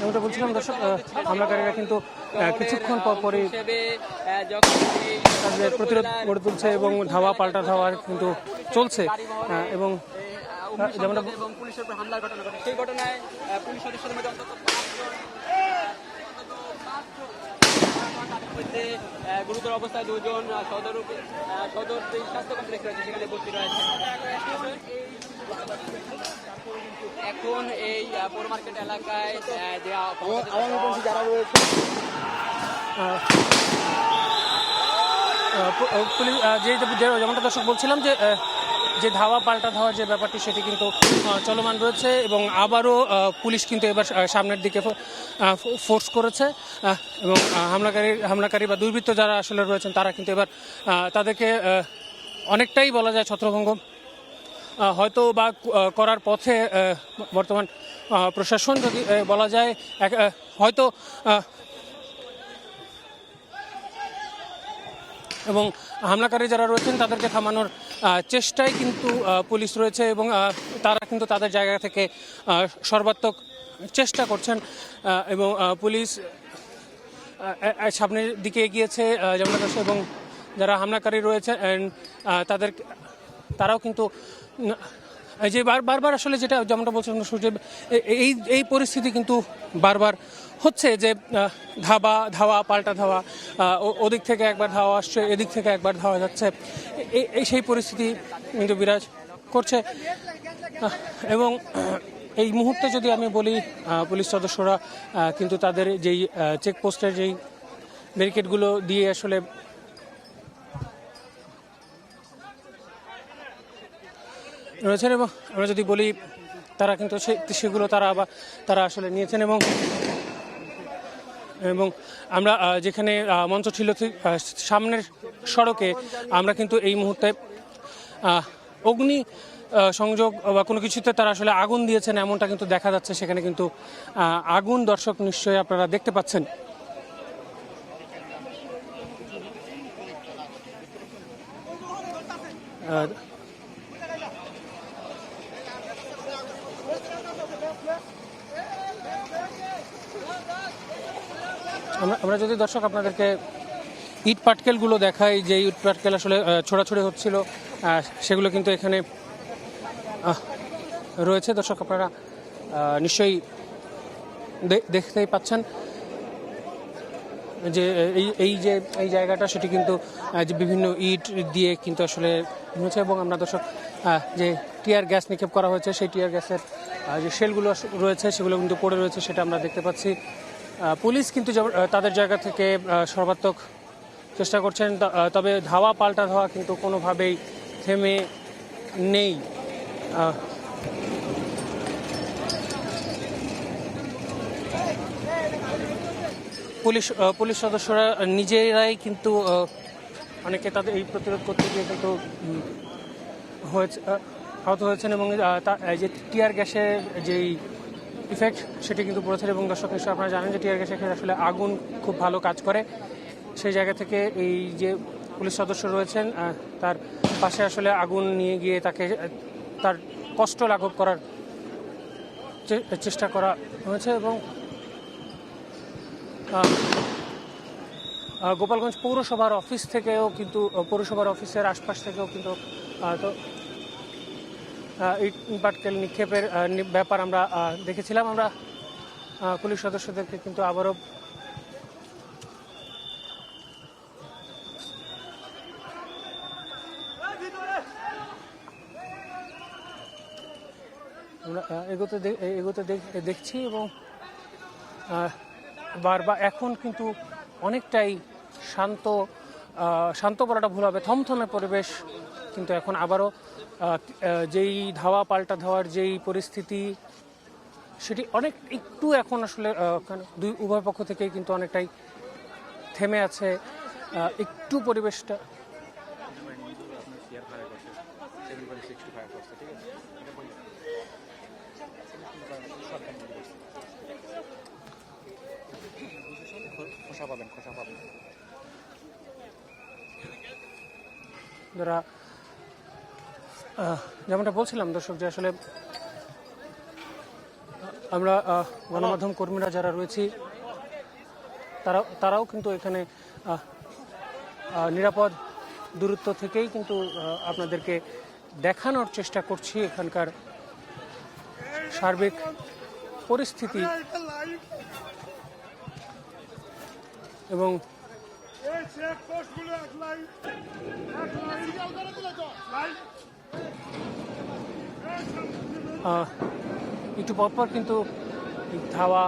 যেমনটা বলছিলাম দর্শক, হামলাকারীরা কিন্তু কিছুক্ষণ পরই তাদের প্রতিরোধ গড়ে তুলছে এবং ধাওয়া পাল্টা ধাওয়া কিন্তু চলছে এবং যেমনটা পুলিশের উপর হামলার ঘটনা ঘটে সেই ঘটনায় পুলিশ সদস্যদের মধ্যে অন্তত গুরুতর অবস্থায় দুজন সদর স্বাস্থ্য কমপ্লেক্স রয়েছে সেখানে ভর্তি রয়েছে। এখন এই পৌর মার্কেট এলাকায় যারা রয়েছে পুলিশ যেমনটা দর্শক বলছিলাম যে ধাওয়া পাল্টা ধাওয়ার যে ব্যাপারটি সেটি কিন্তু চলমান রয়েছে এবং আবারও পুলিশ কিন্তু এবার সামনের দিকে ফোর্স করেছে এবং হামলাকারী বা দুর্বৃত্ত যারা আসলে রয়েছেন তারা কিন্তু এবার তাদেরকে অনেকটাই বলা যায় ছত্রভঙ্গ হয়তো বা করার পথে বর্তমান প্রশাসন যদি বলা যায় হয়তো এবং হামলাকারী যারা রয়েছেন তাদেরকে থামানোর চেষ্টায় কিন্তু পুলিশ রয়েছে এবং তারা কিন্তু তাদের জায়গা থেকে সর্বাত্মক চেষ্টা করছেন এবং পুলিশ সামনের দিকে এগিয়েছে যেমন এবং যারা হামলাকারী রয়েছে তারাও কিন্তু যে বারবার আসলে যেটা যেমনটা বলছিলাম এই পরিস্থিতি কিন্তু বারবার হচ্ছে যে ধাওয়া পাল্টা ধাওয়া, ওদিক থেকে একবার ধাওয়া আসছে, এদিক থেকে একবার ধাওয়া যাচ্ছে, সেই পরিস্থিতি কিন্তু বিরাজ করছে এবং এই মুহূর্তে যদি আমি বলি পুলিশ সদস্যরা কিন্তু তাদের যেই চেকপোস্টের যেই ব্যারিকেডগুলো দিয়ে আসলে রয়েছেন এবং আমরা যদি বলি তারা কিন্তু সেগুলো তারা আসলে নিয়েছেন এবং আমরা যেখানে মঞ্চ ছিল সামনের সড়কে আমরা কিন্তু এই মুহূর্তে অগ্নি সংযোগ বা কোনো কিছুতে তারা আসলে আগুন দিয়েছেন এমনটা কিন্তু দেখা যাচ্ছে। সেখানে কিন্তু আগুন দর্শক নিশ্চয়ই আপনারা দেখতে পাচ্ছেন। আমরা যদি দর্শক আপনাদেরকে ইট পাটকেলগুলো দেখাই, যে ইট পাটকেল আসলে ছোড়াছুড়ি হচ্ছিল সেগুলো কিন্তু এখানে রয়েছে। দর্শক আপনারা নিশ্চয়ই দেখতেই পাচ্ছেন যে এই জায়গাটা সেটি কিন্তু যে বিভিন্ন ইট দিয়ে কিন্তু আসলে হয়েছে এবং আমরা দর্শক যে টিয়ার গ্যাস নিক্ষেপ করা হয়েছে সেই টিয়ার গ্যাসের যে শেলগুলো রয়েছে সেগুলো কিন্তু পড়ে রয়েছে সেটা আমরা দেখতে পাচ্ছি। পুলিশ কিন্তু তাদের জায়গা থেকে সর্বাত্মক চেষ্টা করছেন, তবে ধাওয়া পাল্টা ধাওয়া কিন্তু কোনোভাবেই থেমে নেই। পুলিশ সদস্যরা নিজেরাই কিন্তু অনেকে তাদের এই প্রতিরোধ করতে গিয়ে কিন্তু আহত হয়েছেন এবং যে টিয়ার গ্যাসের যেই ইফেক্ট সেটি কিন্তু পড়েছে এবং দর্শক নিশ্চয়ই আপনারা জানেন যে টিয়ার গ্যাসের ক্ষেত্রে আসলে আগুন খুব ভালো কাজ করে। সেই জায়গা থেকে এই যে পুলিশ সদস্য রয়েছেন তার পাশে আসলে আগুন নিয়ে গিয়ে তার কষ্ট লাঘব করার চেষ্টা করা হয়েছে এবং গোপালগঞ্জ পৌরসভার অফিস থেকেও কিন্তু পৌরসভার অফিসের আশপাশ থেকেও কিন্তু ইট পাটকেল নিক্ষেপের ব্যাপার আমরা দেখেছিলাম। আমরা পুলিশ সদস্যদেরকে কিন্তু আবারও আমরা এগোতে দেখছি এবং বারবার এখন কিন্তু অনেকটাই শান্ত বলাটা ভুল হবে, থমথমে পরিবেশ কিন্তু এখন আবারও যেই ধাওয়া পাল্টা ধাওয়ার যেই পরিস্থিতি সেটি একটু এখন আসলে উভয় পক্ষ থেকেই কিন্তু অনেকটাই থেমে আছে একটু পরিবেশটা। করছে, ঠিক আছে, এটা বলি খোসা পাবেন, খোসা পাবেন। যারা যেমনটা বলছিলাম দর্শক, যে আসলে আমরা গণমাধ্যম কর্মীরা যারা রয়েছি তারাও কিন্তু এখানে নিরাপদ দূরত্ব থেকেই কিন্তু আপনাদেরকে দেখানোর চেষ্টা করছি এখানকার সার্বিক পরিস্থিতি এবং একটু পরপর কিন্তু ধাওয়া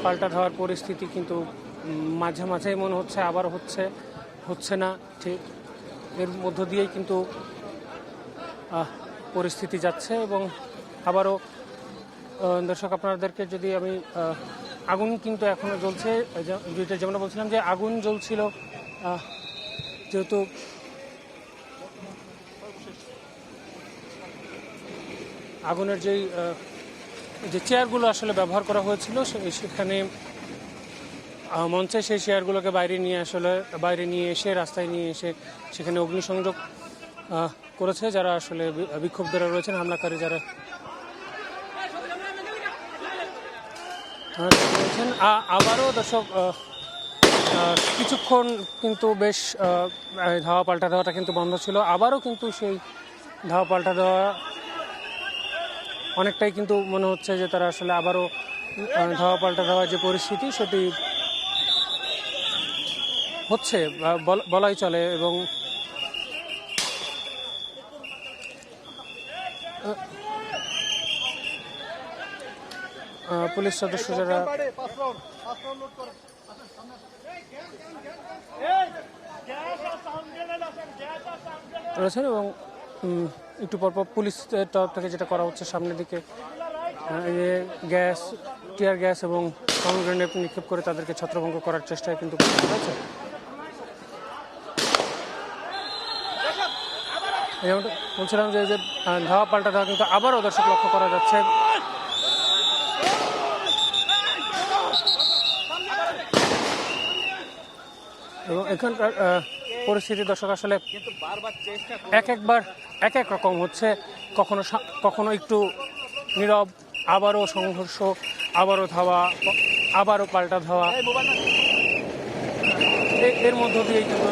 পাল্টা ধাওয়ার পরিস্থিতি কিন্তু মাঝে মাঝেই মনে হচ্ছে, আবার হচ্ছে না, ঠিক এর মধ্য দিয়েই কিন্তু পরিস্থিতি যাচ্ছে। এবং আবারও দর্শক আপনাদেরকে যদি আমি আগুন কিন্তু এখনো জ্বলছে, যেমন বলছিলাম যে আগুন জ্বলছিল, যেহেতু আগুনের যে চেয়ারগুলো আসলে ব্যবহার করা হয়েছিল সেখানে মঞ্চে সেই চেয়ারগুলোকে বাইরে নিয়ে এসে রাস্তায় নিয়ে এসে সেখানে অগ্নিসংযোগ করেছে যারা আসলে বিক্ষুব্ধরা রয়েছেন, হামলাকারী যারা রয়েছেন। আবারও দর্শক কিছুক্ষণ কিন্তু বেশ ধাওয়া পাল্টা দেওয়াটা কিন্তু বন্ধ ছিল, আবারও কিন্তু সেই ধাওয়া পাল্টা দেওয়া অনেকটাই কিন্তু মনে হচ্ছে যে তারা আসলে আবারও ধাওয়া পাল্টা দেওয়ার যে পরিস্থিতি সেটি হচ্ছে বলাই চলে। এবং পুলিশ সদস্য যারা রয়েছেন এবং একটু পরপর পুলিশের তরফ থেকে যেটা করা হচ্ছে, সামনের দিকে টিয়ার গ্যাস এবং সাউন্ড গ্রেনেড নিক্ষেপ করে তাদেরকে ছত্রভঙ্গ করার চেষ্টায় কিন্তু হয়েছে। যেমন বলছিলাম যে ধাওয়া পাল্টা ধাওয়া কিন্তু আবারও দর্শক লক্ষ্য করা যাচ্ছে। এবং এখানকার পরিস্থিতি দর্শক আসলে এক এক রকম হচ্ছে, কখনো একটু নীরব, আবারও সংঘর্ষ, আবারও ধাওয়া, আবারও পাল্টা ধাওয়া, এর মধ্য দিয়েই কিন্তু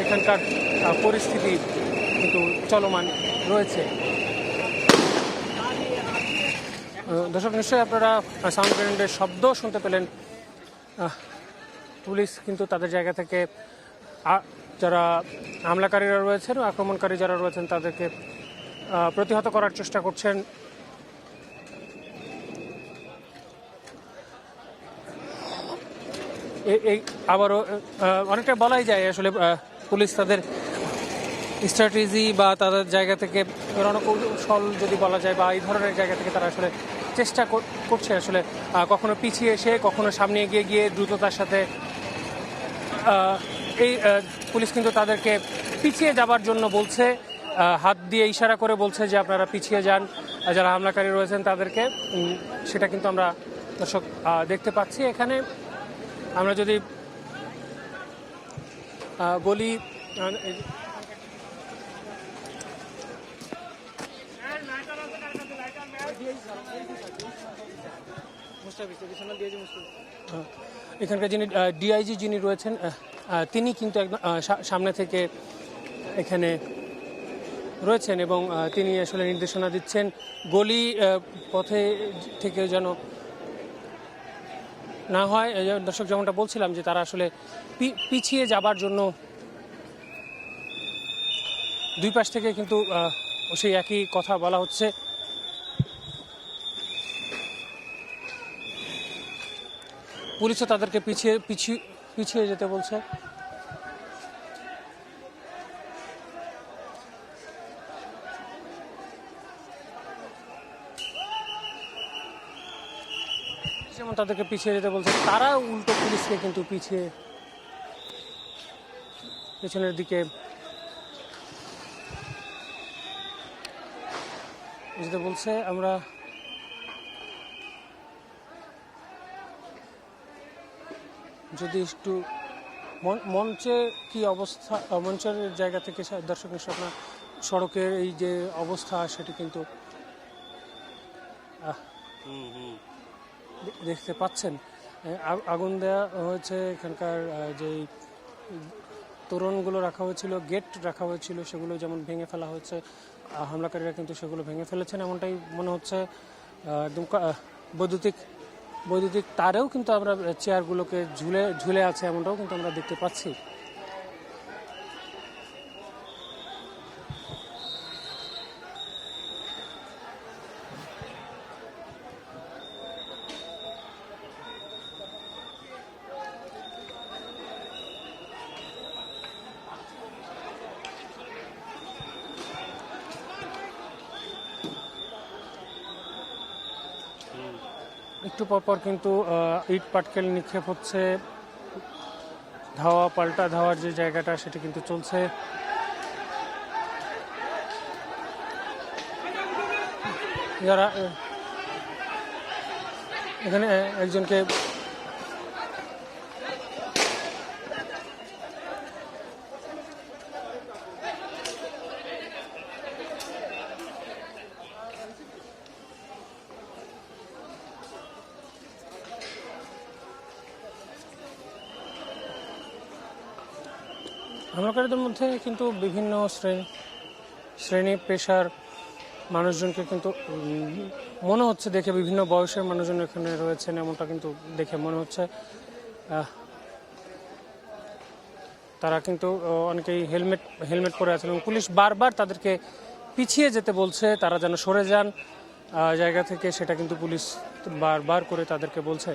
এখানকার পরিস্থিতি কিন্তু চলমান রয়েছে। দর্শক নিশ্চয়ই আপনারা সাউন্ড গ্রেনেডের শব্দ শুনতে পেলেন। পুলিশ কিন্তু তাদের জায়গা থেকে যারা হামলাকারীরা রয়েছেন, আক্রমণকারী যারা রয়েছেন তাদেরকে প্রতিহত করার চেষ্টা করছেন। এই আবারও অনেকটা বলাই যায় আসলে পুলিশ তাদের স্ট্র্যাটেজি বা তাদের জায়গা থেকে রণকৌশল যদি বলা যায়, বা এই ধরনের জায়গা থেকে তারা আসলে চেষ্টা করছে আসলে কখনো পিছিয়ে এসে, কখনো সামনে এগিয়ে গিয়ে দ্রুততার সাথে। এই পুলিশ কিন্তু তাদেরকে পিছিয়ে যাবার জন্য বলছে, হাত দিয়ে ইশারা করে বলছে যে আপনারা পিছিয়ে যান, যারা হামলাকারী রয়েছেন তাদেরকে। সেটা কিন্তু আমরা দর্শক দেখতে পাচ্ছি। এখানে আমরা যদি বলি, এখানকার যিনি ডিআইজি যিনি রয়েছেন তিনি কিন্তু একদম সামনে থেকে এখানে রয়েছেন এবং তিনি আসলে নির্দেশনা দিচ্ছেন গলি পথে থেকে যেন না হয়। দর্শক যেমনটা বলছিলাম যে তারা আসলে পিছিয়ে যাবার জন্য দুই পাশ থেকে কিন্তু সেই একই কথা বলা হচ্ছে। পুলিশও তাদেরকে পিছিয়ে যেতে বলছে। যেমন তাদেরকে পিছিয়ে যেতে বলছে, তারা উল্টো পুলিশকে কিন্তু পিছনের দিকে যেটা বলছে আমরা যদি একটু মঞ্চে কি অবস্থা, মঞ্চের জায়গা থেকে দর্শক আপনার সড়কের এই যে অবস্থা সেটি কিন্তু দেখতে পাচ্ছেন। আগুন দেওয়া হয়েছে, এখানকার যে তোরণগুলো রাখা হয়েছিল, গেট রাখা হয়েছিল, সেগুলো যেমন ভেঙে ফেলা হয়েছে। হামলাকারীরা কিন্তু সেগুলো ভেঙে ফেলেছেন এমনটাই মনে হচ্ছে। একদম বৈদ্যুতিক তারেও কিন্তু আমরা চেয়ারগুলোকে ঝুলে আছে এমনটাও কিন্তু আমরা দেখতে পাচ্ছি। একটু পরপর কিন্তু ইট পাটকেল নিক্ষেপ হচ্ছে, ধাওয়া পাল্টা ধাওয়ার যে জায়গাটা সেটা কিন্তু চলছে। যারা এখানে একজনকে হামলাকারীদের মধ্যে কিন্তু বিভিন্ন শ্রেণী পেশার মানুষজনকে কিন্তু মনে হচ্ছে দেখে, বিভিন্ন বয়সের মানুষজন এখানে রয়েছেন এমনটা কিন্তু দেখে মনে হচ্ছে। তারা কিন্তু অনেকেই হেলমেট পরে আছেন এবং পুলিশ বারবার তাদেরকে পিছিয়ে যেতে বলছে, তারা যেন সরে যান জায়গা থেকে, সেটা কিন্তু পুলিশ বারবার করে তাদেরকে বলছে।